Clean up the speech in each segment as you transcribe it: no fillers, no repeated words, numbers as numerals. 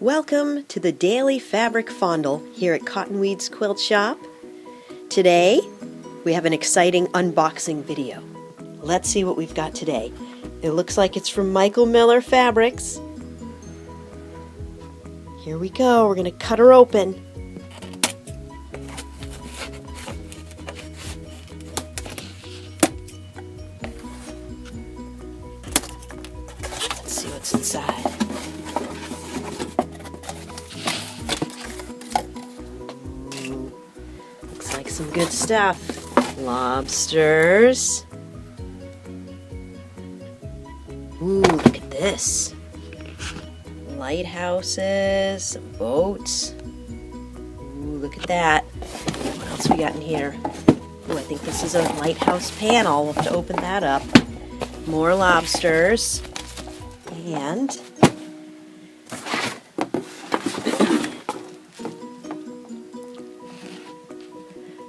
Welcome to the Daily Fabric Fondle here at Cottonweed's Quilt Shop. Today, we have an exciting unboxing video. Let's see what we've got today. It looks like it's from Michael Miller Fabrics. Here we go, we're going to cut her open. Let's see what's inside. Looks like some good stuff. Lobsters. Ooh, look at this. Lighthouses, some boats. Ooh, look at that. What else we got in here? Ooh, I think this is a lighthouse panel. We'll have to open that up. More lobsters. And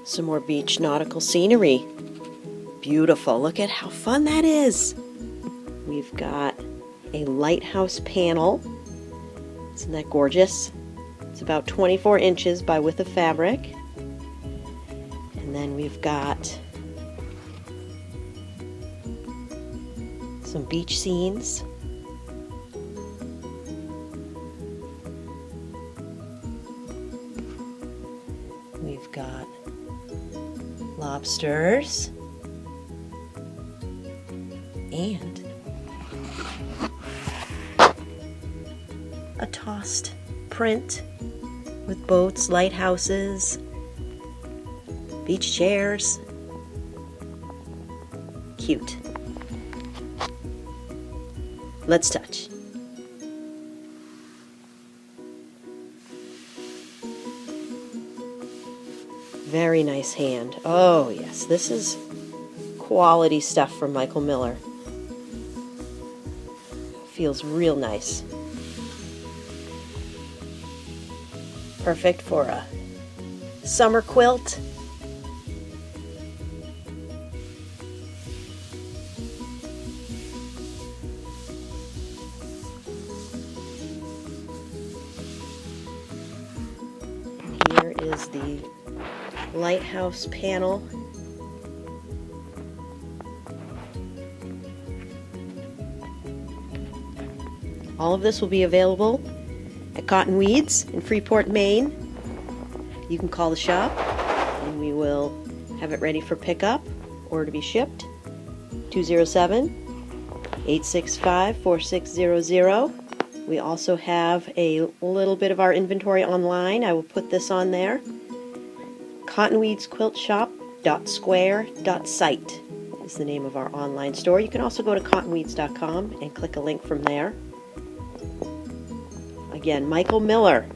some more beach nautical scenery. Beautiful. Look at how fun that is. We've got a lighthouse panel. Isn't that gorgeous? It's about 24 inches by width of fabric. And then we've got some beach scenes. We've got lobsters and a tossed print with boats, lighthouses, beach chairs. Cute. Let's touch. Very nice hand. Oh yes, this is quality stuff from Michael Miller. Feels real nice. Perfect for a summer quilt. And here is the lighthouse panel. All of this will be available at Cottonweed's in Freeport, Maine. You can call the shop and we will have it ready for pickup or to be shipped. 207-865-4600. We also have a little bit of our inventory online. I will put this on there. Cottonweedsquiltshop.square.site is the name of our online store. You can also go to cottonweeds.com and click a link from there. Again, Michael Miller.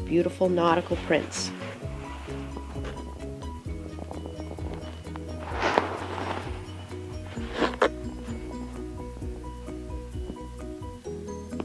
Beautiful nautical prints.